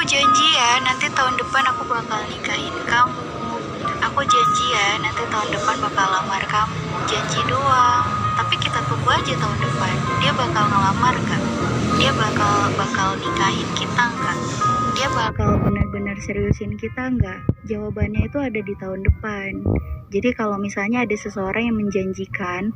janji ya, nanti tahun depan aku bakal nikahin kamu. Aku janji ya, nanti tahun depan bakal lamar kamu. Janji doang. Tapi kita tunggu aja tahun depan. Dia bakal ngelamar gak? Dia bakal nikahin kita nggak? Dia bakal benar-benar seriusin kita nggak? Jawabannya itu ada di tahun depan. Jadi kalau misalnya ada seseorang yang menjanjikan,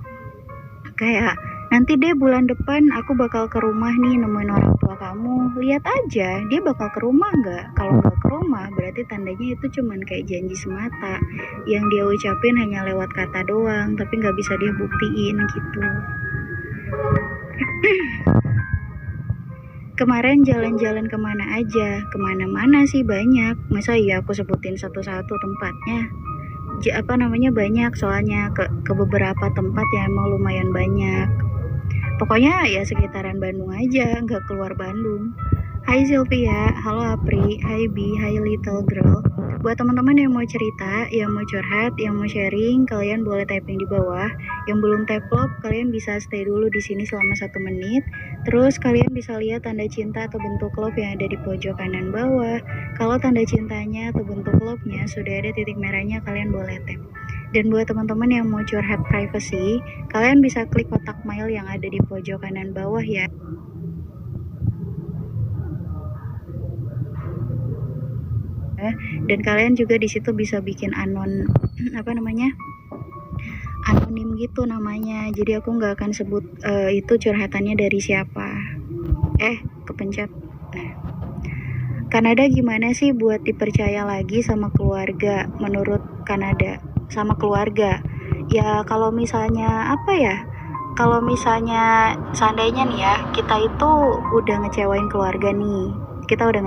kayak nanti deh bulan depan aku bakal ke rumah nih nemuin orang tua kamu, lihat aja dia bakal ke rumah nggak. Kalau nggak ke rumah berarti tandanya itu cuman kayak janji semata yang dia ucapin hanya lewat kata doang, tapi nggak bisa dia buktiin gitu. Kemarin jalan-jalan kemana aja? Kemana-mana sih banyak. Masa iya aku sebutin satu-satu tempatnya? Banyak soalnya ke beberapa tempat yang emang lumayan banyak. Pokoknya ya sekitaran Bandung aja, nggak keluar Bandung. Hai Sylvia, halo Apri, hai Bi, hai Little Girl. Buat teman-teman yang mau cerita, yang mau curhat, yang mau sharing, kalian boleh typing di bawah. Yang belum tap love, kalian bisa stay dulu di sini selama 1 menit. Terus kalian bisa lihat tanda cinta atau bentuk love yang ada di pojok kanan bawah. Kalau tanda cintanya atau bentuk love-nya sudah ada titik merahnya, kalian boleh tap. Dan buat teman-teman yang mau curhat privacy, kalian bisa klik kotak mail yang ada di pojok kanan bawah ya. Dan kalian juga di situ bisa bikin anonim gitu namanya. Jadi aku nggak akan sebut itu curhatannya dari siapa. Kepencet. Nah, Kanada gimana sih buat dipercaya lagi sama keluarga? Menurut Kanada sama keluarga ya, kalau misalnya kalau misalnya seandainya nih ya, kita itu udah ngecewain keluarga nih, kita udah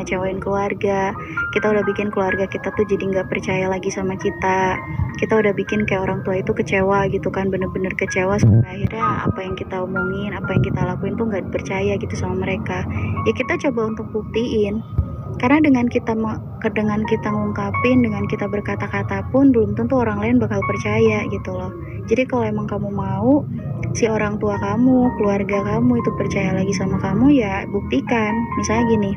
bikin keluarga kita tuh jadi nggak percaya lagi sama kita udah bikin kayak orang tua itu kecewa gitu kan, bener-bener kecewa sampai akhirnya apa yang kita omongin, apa yang kita lakuin tuh nggak percaya gitu sama mereka. Ya kita coba untuk buktiin, karena dengan kita ngungkapin, dengan kita berkata-kata pun belum tentu orang lain bakal percaya gitu loh. Jadi kalau emang kamu mau si orang tua kamu, keluarga kamu itu percaya lagi sama kamu, ya buktikan. Misalnya gini,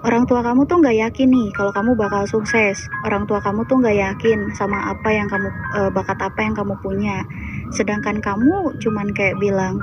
orang tua kamu tuh nggak yakin nih kalau kamu bakal sukses. Orang tua kamu tuh nggak yakin sama apa yang kamu bakat apa yang kamu punya. Sedangkan kamu cuman kayak bilang,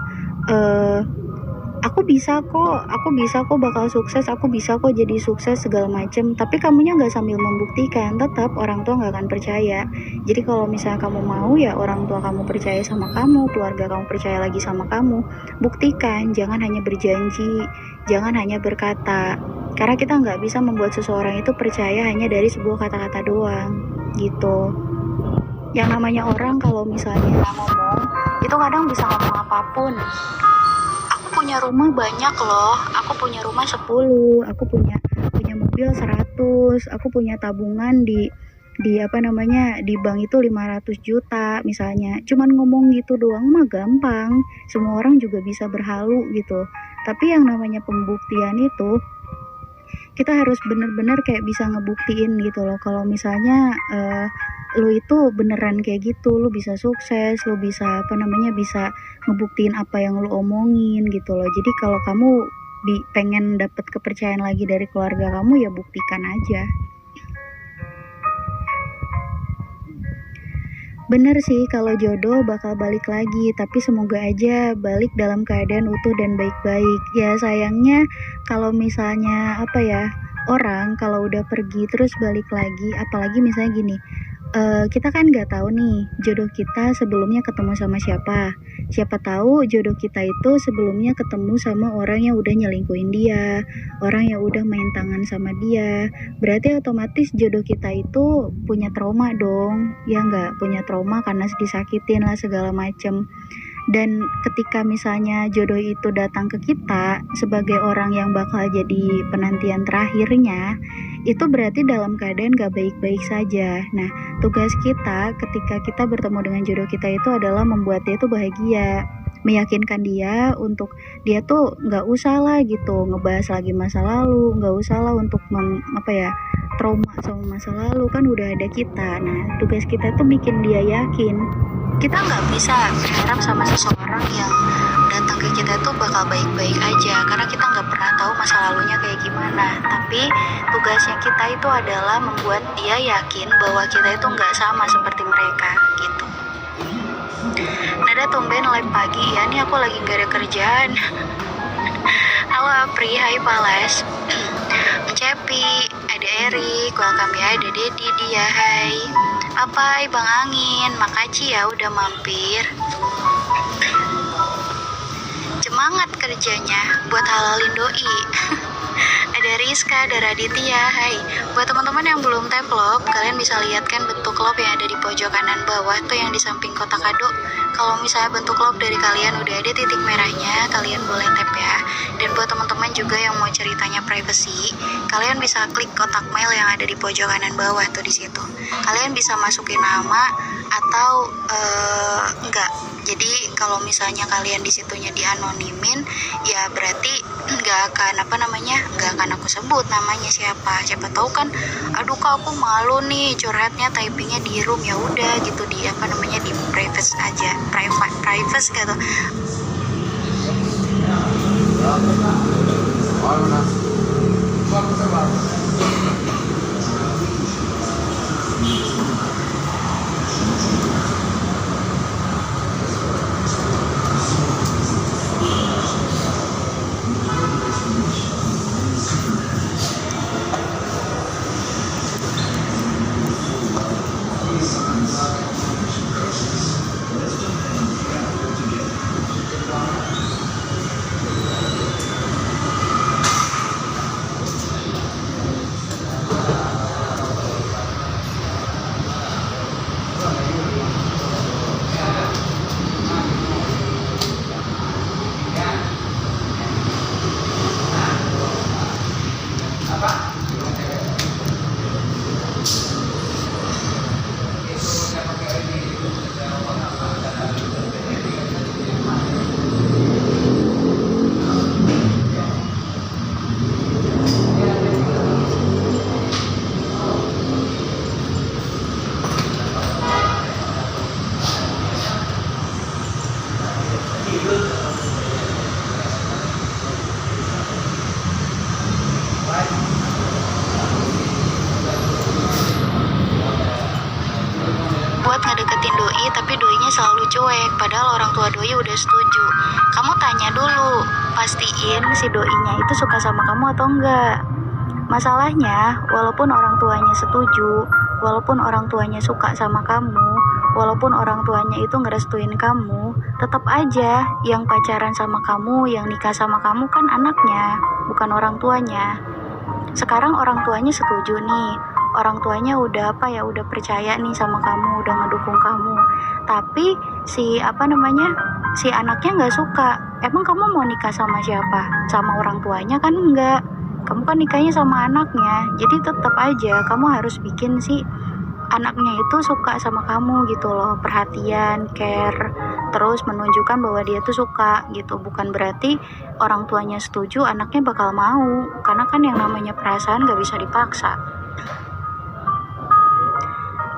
aku bisa kok bakal sukses, aku bisa kok jadi sukses segala macem. Tapi kamunya nggak sambil membuktikan, tetap orang tua nggak akan percaya. Jadi kalau misalnya kamu mau ya orang tua kamu percaya sama kamu, keluarga kamu percaya lagi sama kamu, buktikan. Jangan hanya berjanji, jangan hanya berkata. Karena kita nggak bisa membuat seseorang itu percaya hanya dari sebuah kata-kata doang gitu. Yang namanya orang kalau misalnya ngomong itu kadang bisa ngomong apapun. Punya rumah banyak loh, aku punya rumah 10, aku punya mobil 100, aku punya tabungan di bank itu 500 juta misalnya. Cuman ngomong gitu doang mah gampang, semua orang juga bisa berhalu gitu. Tapi yang namanya pembuktian itu kita harus bener-bener kayak bisa ngebuktiin gitu loh, kalau misalnya lu itu beneran kayak gitu, lu bisa sukses, lu bisa bisa ngebuktiin apa yang lu omongin gitu loh. Jadi kalau kamu pengen dapet kepercayaan lagi dari keluarga kamu, ya buktikan aja. Bener sih kalau jodoh bakal balik lagi, tapi semoga aja balik dalam keadaan utuh dan baik-baik. Ya sayangnya kalau misalnya orang kalau udah pergi terus balik lagi, apalagi misalnya gini, kita kan nggak tahu nih jodoh kita sebelumnya ketemu sama siapa. Siapa tahu jodoh kita itu sebelumnya ketemu sama orang yang udah nyelingkuhin dia, orang yang udah main tangan sama dia. Berarti otomatis jodoh kita itu punya trauma dong, ya nggak? Punya trauma karena disakitin lah segala macem. Dan ketika misalnya jodoh itu datang ke kita sebagai orang yang bakal jadi penantian terakhirnya, itu berarti dalam keadaan gak baik-baik saja. Nah, tugas kita ketika kita bertemu dengan jodoh kita itu adalah membuat dia itu bahagia, meyakinkan dia untuk dia tuh gak usah lah gitu ngebahas lagi masa lalu, gak usah lah untuk trauma sama masa lalu, kan udah ada kita. Nah, tugas kita tuh bikin dia yakin Kita nggak bisa berharap sama seseorang yang datang ke kita tuh bakal baik-baik aja, karena kita nggak pernah tahu masa lalunya kayak gimana. Tapi tugasnya kita itu adalah membuat dia yakin bahwa kita itu nggak sama seperti mereka gitu. Nada tumben live pagi ya, nih aku lagi nggak ada kerjaan. Halo Apri, hai Pales, Cepi, ada Erik, welcome ya, ada Dedi, dia, hai. Apai, Bang Angin, makasih ya udah mampir. Semangat kerjanya buat halalin doi. Ada Rizka, ada Raditya, hai. Buat teman-teman yang belum tap love, kalian bisa lihat kan bentuk love yang ada di pojok kanan bawah tuh yang di samping kotak kado. Kalau misalnya bentuk love dari kalian udah ada titik merahnya, kalian boleh tap ya. Dan buat teman-teman juga yang mau ceritanya privacy, kalian bisa klik kotak mail yang ada di pojok kanan bawah tuh di situ. Kalian bisa masukin nama atau enggak. Jadi kalau misalnya kalian di situnya dianonimin, ya berarti nggak akan nggak akan aku sebut namanya siapa. Siapa tahu kan, aduh kak aku malu nih curhatnya typingnya di room, ya udah gitu di di private aja, private gitu. Buat ngedeketin doi tapi doinya selalu cuek, padahal orang tua doi udah setuju. Kamu tanya dulu, pastiin si doinya itu suka sama kamu atau enggak. Masalahnya, walaupun orang tuanya setuju, walaupun orang tuanya suka sama kamu, walaupun orang tuanya itu ngerestuin kamu, tetap aja yang pacaran sama kamu, yang nikah sama kamu kan anaknya, bukan orang tuanya. Sekarang orang tuanya setuju nih, orang tuanya udah udah percaya nih sama kamu, udah ngedukung kamu. Tapi si anaknya nggak suka. Emang kamu mau nikah sama siapa? Sama orang tuanya kan enggak. Kamu kan nikahnya sama anaknya. Jadi tetap aja kamu harus bikin si anaknya itu suka sama kamu gitu loh, perhatian, care, terus menunjukkan bahwa dia tuh suka gitu. Bukan berarti orang tuanya setuju anaknya bakal mau, karena kan yang namanya perasaan gak bisa dipaksa.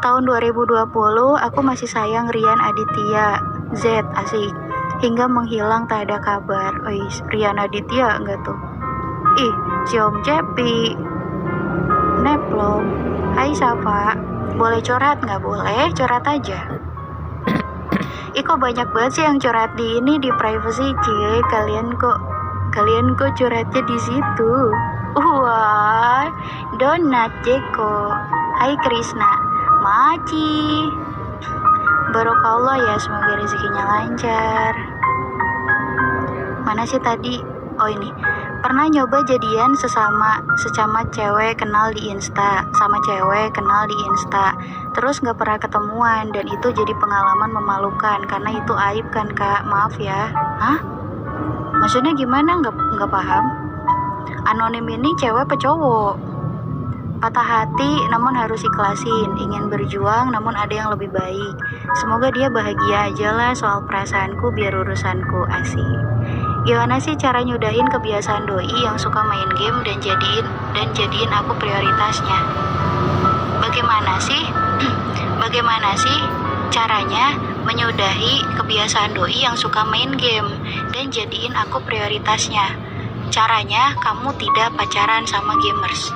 Tahun 2020 aku masih sayang Rian Aditya Z, asik, hingga menghilang tak ada kabar. Rian Aditya enggak tuh? Ih, si Om Cepi Neplom, hai Safa, boleh curhat nggak? Boleh, curhat aja. Ih, kok banyak banget sih yang curhat di privacy, cie. Kalian kok curhatnya di situ. Wah, Donat Jeko, hai Krisna, Maci, Barokallah ya, semoga rezekinya lancar. Mana sih tadi? Oh ini, pernah nyoba jadian sesama cewek kenal di Insta, sama cewek kenal di Insta, terus gak pernah ketemuan, dan itu jadi pengalaman memalukan, karena itu aib kan kak, maaf ya. Hah? Maksudnya gimana? Gak paham. Anonim ini cewek apa cowok? Patah hati namun harus ikhlasin, ingin berjuang namun ada yang lebih baik. Semoga dia bahagia aja lah, soal perasaanku biar urusanku, asik. Gimana sih cara nyudahin kebiasaan doi yang suka main game dan jadiin aku prioritasnya? Bagaimana sih caranya menyudahi kebiasaan doi yang suka main game dan jadiin aku prioritasnya. Caranya, kamu tidak pacaran sama gamers.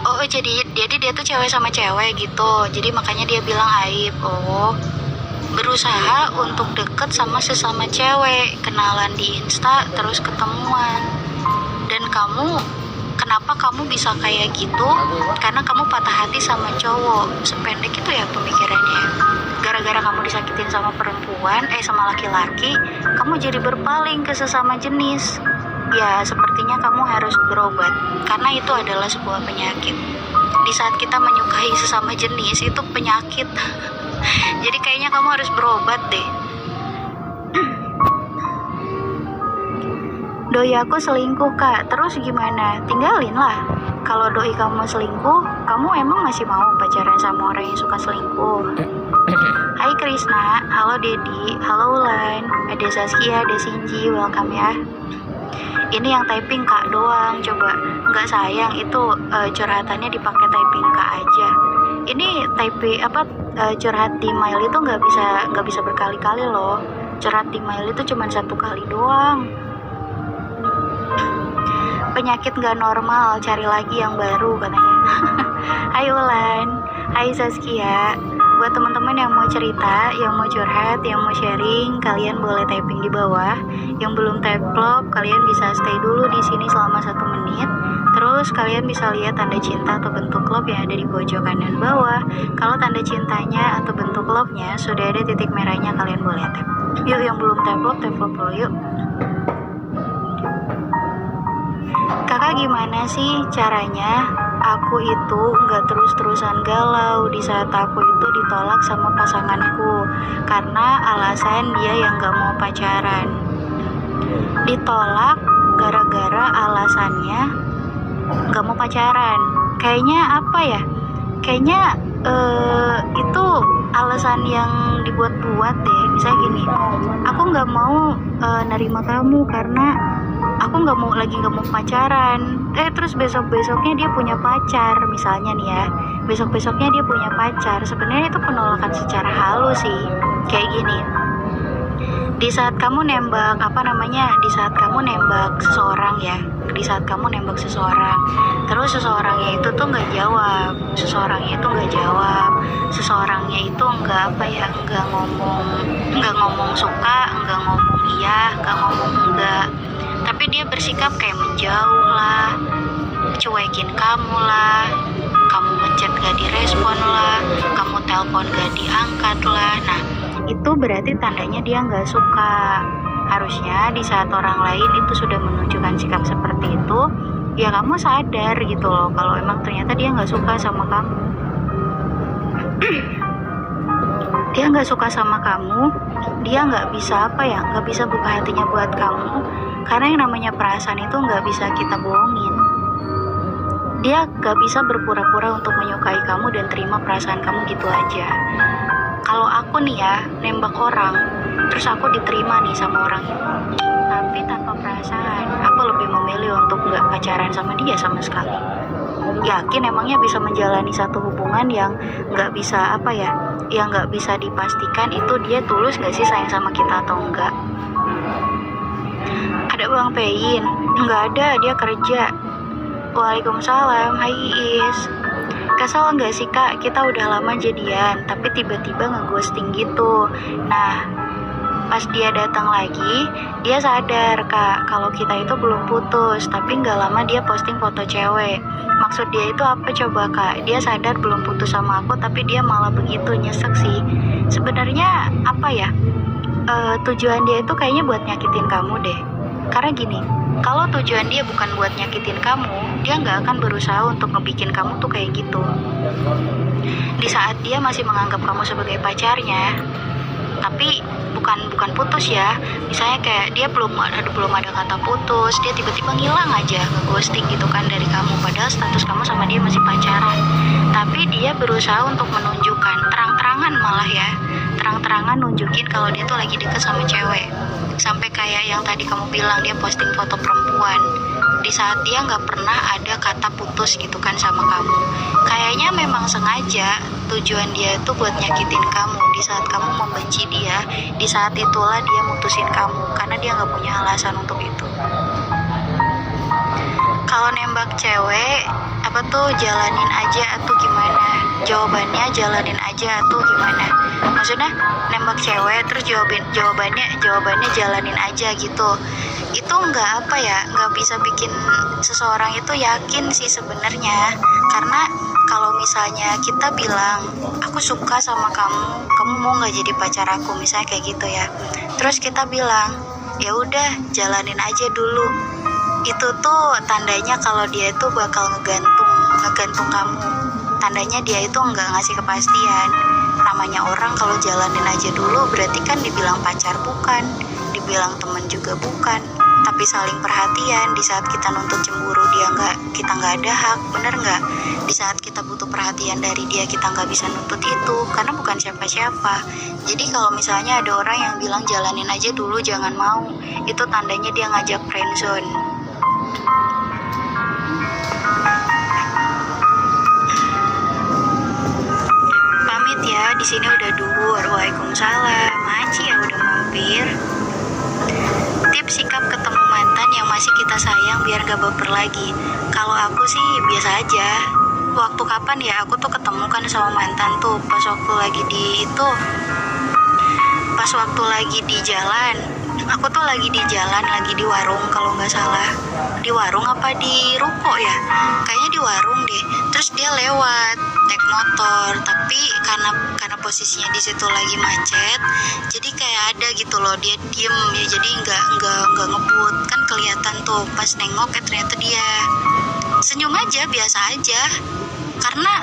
Oh, jadi dia tuh cewek sama cewek gitu. Jadi makanya dia bilang aib. Oh, berusaha untuk deket sama sesama cewek, kenalan di Insta, terus ketemuan. Dan kenapa kamu bisa kayak gitu? Karena kamu patah hati sama cowok. Sependek itu ya pemikirannya. Gara-gara kamu disakitin sama perempuan, sama laki-laki, kamu jadi berpaling ke sesama jenis. Ya, sepertinya kamu harus berobat, karena itu adalah sebuah penyakit. Di saat kita menyukai sesama jenis, itu penyakit. Jadi kayaknya kamu harus berobat deh. Doi aku selingkuh, Kak. Terus gimana? Tinggalin lah. Kalau doi kamu selingkuh, kamu emang masih mau pacaran sama orang yang suka selingkuh? Hai Krisna, halo Dedi, halo Ulan, ada Saskia, ada Sinji, welcome ya. Ini yang typing Kak doang, coba. Nggak sayang, itu curhatannya dipakai typing Kak aja. Ini curhat di mail itu nggak bisa berkali-kali loh. Curhat di mail itu cuma 1 kali doang. Penyakit nggak normal, cari lagi yang baru katanya. Hai Ulan, hai Saskia. Buat teman-teman yang mau cerita, yang mau curhat, yang mau sharing, kalian boleh typing di bawah. Yang belum type love, kalian bisa stay dulu di sini selama 1 menit. Terus kalian bisa lihat tanda cinta atau bentuk love yang ada di pojok kanan bawah. Kalau tanda cintanya atau bentuk love-nya sudah ada titik merahnya, kalian boleh tap. Yuk yang belum type love dulu yuk. Kakak gimana sih caranya aku itu nggak terus-terusan galau di saat aku itu ditolak sama pasanganku karena alasan dia yang nggak mau pacaran. Ditolak gara-gara alasannya nggak mau pacaran. Kayaknya apa ya? Kayaknya itu alasan yang dibuat-buat deh. Misalnya gini, aku nggak mau nerima kamu karena aku nggak mau pacaran. Terus besoknya dia punya pacar, misalnya nih ya. Besoknya dia punya pacar. Sebenarnya itu penolakan secara halus sih. Kayak gini. Di saat kamu nembak seseorang ya. Terus seseorangnya itu tuh nggak jawab. Seseorangnya itu nggak ngomong suka, nggak ngomong iya, nggak ngomong enggak. Tapi dia bersikap kayak menjauh lah, cuekin kamu lah, kamu ngechat gak direspon lah, kamu telepon gak diangkat lah. Nah, itu berarti tandanya dia gak suka. Harusnya di saat orang lain itu sudah menunjukkan sikap seperti itu, ya kamu sadar gitu loh, kalau emang ternyata dia gak suka sama kamu. Dia nggak suka sama kamu, dia nggak bisa buka hatinya buat kamu, karena yang namanya perasaan itu nggak bisa kita bohongin. Dia nggak bisa berpura-pura untuk menyukai kamu dan terima perasaan kamu gitu aja. Kalau aku nih ya, nembak orang, terus aku diterima nih sama orang itu, tapi tanpa perasaan, aku lebih memilih untuk nggak pacaran sama dia sama sekali. Yakin emangnya bisa menjalani satu hubungan yang nggak bisa yang nggak bisa dipastikan itu dia tulus nggak sih sayang sama kita atau enggak. Ada Bang Pein? Nggak ada, dia kerja. Waalaikumsalam, hai Iis. Kesel nggak sih Kak, kita udah lama jadian tapi tiba-tiba ngeghosting gitu. Nah, pas dia datang lagi, dia sadar Kak kalau kita itu belum putus, tapi nggak lama dia posting foto cewek. Maksud dia itu apa coba Kak? Dia sadar belum putus sama aku, tapi dia malah begitu, nyesek sih. Sebenarnya tujuan dia itu kayaknya buat nyakitin kamu deh. Karena gini, kalau tujuan dia bukan buat nyakitin kamu, dia nggak akan berusaha untuk ngebikin kamu tuh kayak gitu. Di saat dia masih menganggap kamu sebagai pacarnya, tapi bukan putus ya, misalnya kayak dia belum ada kata putus, dia tiba-tiba ngilang aja, ngeghosting gitu kan dari kamu, padahal status kamu sama dia masih pacaran. Tapi dia berusaha untuk menunjukkan terang-terangan nunjukin kalau dia tuh lagi deket sama cewek. Sampai kayak yang tadi kamu bilang, dia posting foto perempuan di saat dia nggak pernah ada kata putus gitu kan sama kamu. Kayaknya memang sengaja tujuan dia itu buat nyakitin kamu. Di saat kamu membenci dia, di saat itulah dia mutusin kamu, karena dia nggak punya alasan untuk itu. Kalau nembak cewek, apa tuh, jalanin aja atau gimana? Jawabannya jalanin aja atau gimana? Maksudnya nembak cewek terus jawabannya jalanin aja gitu. Itu nggak nggak bisa bikin seseorang itu yakin sih sebenarnya. Karena kalau misalnya kita bilang aku suka sama kamu, kamu mau nggak jadi pacar aku, misalnya kayak gitu ya. Terus kita bilang ya udah jalanin aja dulu. Itu tuh tandanya kalau dia itu bakal ngegantung kamu. Tandanya dia itu nggak ngasih kepastian. Namanya orang kalau jalanin aja dulu berarti kan dibilang pacar bukan, dibilang temen juga bukan, tapi saling perhatian. Di saat kita nuntut cemburu kita nggak ada hak, bener nggak? Di saat kita butuh perhatian dari dia, kita nggak bisa nuntut itu karena bukan siapa-siapa. Jadi kalau misalnya ada orang yang bilang jalanin aja dulu jangan mau, itu tandanya dia ngajak friendzone. Pamit ya, di sini udah duhur. Waalaikumsalam. Maci ya udah mampir. Tips sikap ketemu mantan yang masih kita sayang biar gak baper lagi. Kalau aku sih biasa aja. Waktu kapan ya aku tuh ketemu kan sama mantan tuh pas waktu lagi di jalan. Aku tuh lagi di jalan, lagi di warung kalau nggak salah. Di warung apa di ruko ya? Kayaknya di warung deh. Terus dia lewat naik motor, tapi karena posisinya di situ lagi macet, jadi kayak ada gitu loh, dia diem ya, jadi nggak ngebut kan, kelihatan tuh pas nengok ternyata dia senyum aja, biasa aja. Karena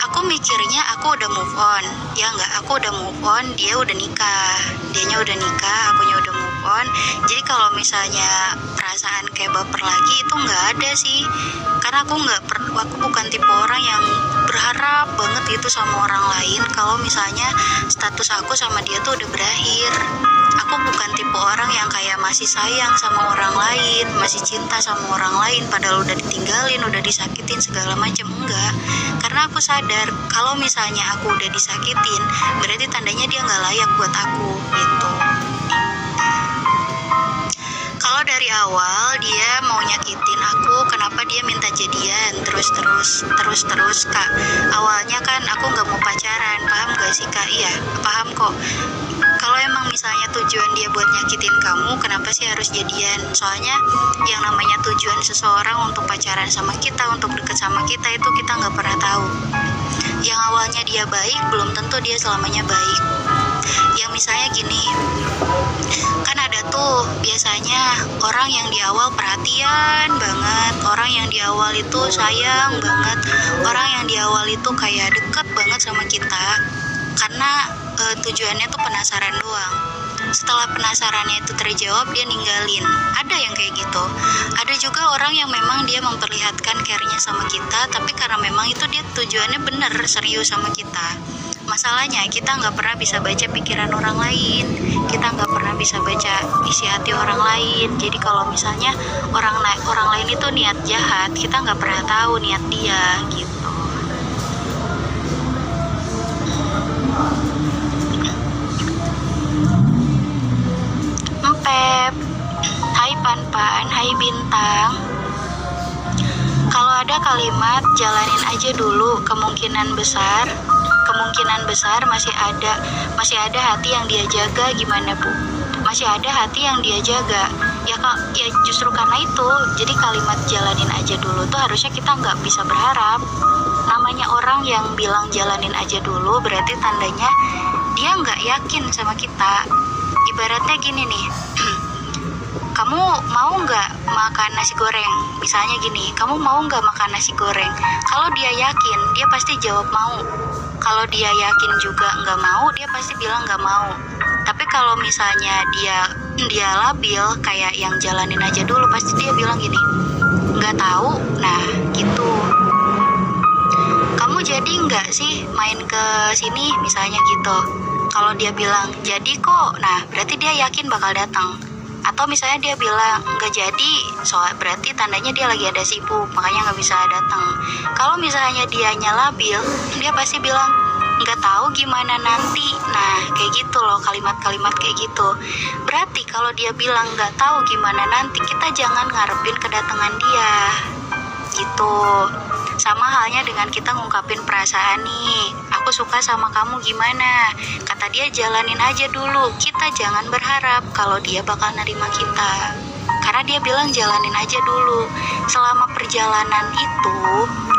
aku mikirnya aku udah move on, ya nggak, aku udah move on, dianya udah nikah, akunya udah move on. Jadi kalau misalnya perasaan kayak baper lagi itu nggak ada sih, karena aku bukan tipe orang yang berharap banget itu sama orang lain. Kalau misalnya status aku sama dia tuh udah berakhir, aku bukan tipe orang yang kayak masih sayang sama orang lain, masih cinta sama orang lain padahal udah ditinggalin, udah disakitin segala macam, enggak. Karena aku sadar kalau misalnya aku udah disakitin berarti tandanya dia nggak layak buat aku gitu. Kalau dari awal dia mau nyakitin aku, kenapa dia minta jadian terus Kak? Awalnya kan aku nggak mau pacaran, paham gak sih Kak? Iya, paham kok. Kalau emang misalnya tujuan dia buat nyakitin kamu, kenapa sih harus jadian? Soalnya yang namanya tujuan seseorang untuk pacaran sama kita, untuk deket sama kita, itu kita nggak pernah tahu. Yang awalnya dia baik, belum tentu dia selamanya baik. Yang misalnya gini, kan ada tuh biasanya orang yang di awal perhatian banget, orang yang di awal itu sayang banget, orang yang di awal itu kayak deket banget sama kita, karena tujuannya tuh penasaran doang. Setelah penasarannya itu terjawab, dia ninggalin. Ada yang kayak gitu. Ada juga orang yang memang dia memperlihatkan care-nya sama kita, tapi karena memang itu dia tujuannya bener serius sama kita. Masalahnya kita nggak pernah bisa baca pikiran orang lain, kita nggak pernah bisa baca isi hati orang lain. Jadi kalau misalnya orang lain itu niat jahat, kita nggak pernah tahu niat dia gitu. Pep, hai Pan, hai Bintang. Kalau ada kalimat jalanin aja dulu, kemungkinan besar masih ada hati yang dia jaga, gimana Bu? Masih ada hati yang dia jaga. Ya justru karena itu, jadi kalimat jalanin aja dulu tuh harusnya kita nggak bisa berharap. Namanya orang yang bilang jalanin aja dulu berarti tandanya dia nggak yakin sama kita. Ibaratnya gini nih, kamu mau nggak makan nasi goreng? Misalnya gini, kamu mau nggak makan nasi goreng? Kalau dia yakin, dia pasti jawab mau. Kalau dia yakin juga nggak mau, dia pasti bilang nggak mau. Tapi kalau misalnya dia labil, kayak yang jalanin aja dulu, pasti dia bilang gini, nggak tahu. Nah gitu. Kamu jadi nggak sih main ke sini, misalnya gitu. Kalau dia bilang jadi kok, nah berarti dia yakin bakal datang. Atau misalnya dia bilang nggak jadi, soal berarti tandanya dia lagi ada sibuk, makanya nggak bisa datang. Kalau misalnya dianya labil, dia pasti bilang nggak tahu gimana nanti. Nah, kayak gitu loh, kalimat-kalimat kayak gitu. Berarti kalau dia bilang nggak tahu gimana nanti, kita jangan ngarepin kedatangan dia gitu. Sama halnya dengan kita ngungkapin perasaan nih, aku suka sama kamu gimana, kata dia jalanin aja dulu. Kita jangan berharap kalau dia bakal nerima kita, karena dia bilang jalanin aja dulu. Selama perjalanan itu,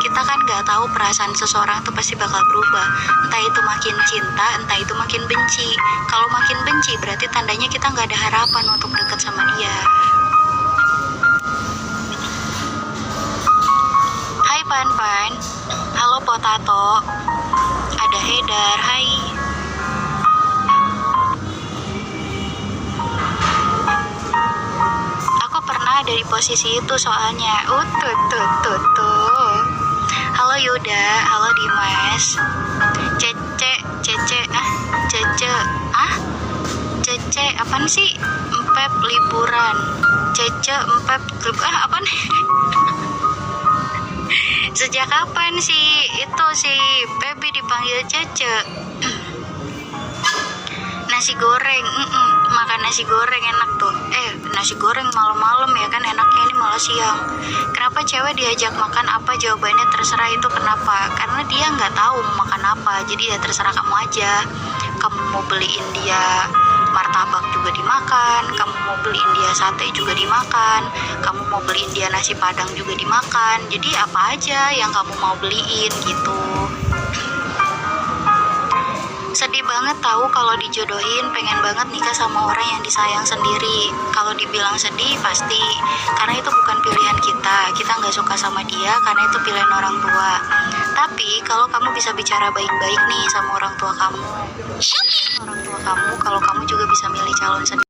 kita kan gak tahu perasaan seseorang tuh pasti bakal berubah. Entah itu makin cinta, entah itu makin benci. Kalau makin benci berarti tandanya kita gak ada harapan untuk deket sama dia. Hai Pan, halo Potato, ada Hedar, hai. Aku pernah ada di posisi itu soalnya. Tuh. Halo Yuda, halo Dimas. Cece, apaan sih? Empep liburan. Cece, empep apaan? Sejak kapan sih itu si Baby dipanggil Cece? Nasi goreng, makan nasi goreng enak tuh. Nasi goreng malam-malam ya kan enaknya, ini malah siang. Kenapa cewek diajak makan apa, jawabannya terserah. Itu kenapa? Karena dia nggak tahu mau makan apa, jadi ya terserah kamu aja. Kamu mau beliin dia martabak juga dimakan, kamu mau beliin dia sate juga dimakan, kamu mau beliin dia nasi padang juga dimakan. Jadi apa aja yang kamu mau beliin gitu. Sedih banget tahu kalau dijodohin, pengen banget nikah sama orang yang disayang sendiri. Kalau dibilang sedih pasti, karena itu bukan pilihan kita nggak suka sama dia karena itu pilihan orang tua. Tapi kalau kamu bisa bicara baik-baik nih sama orang tua kamu, kalau kamu juga bisa milih calon sendiri.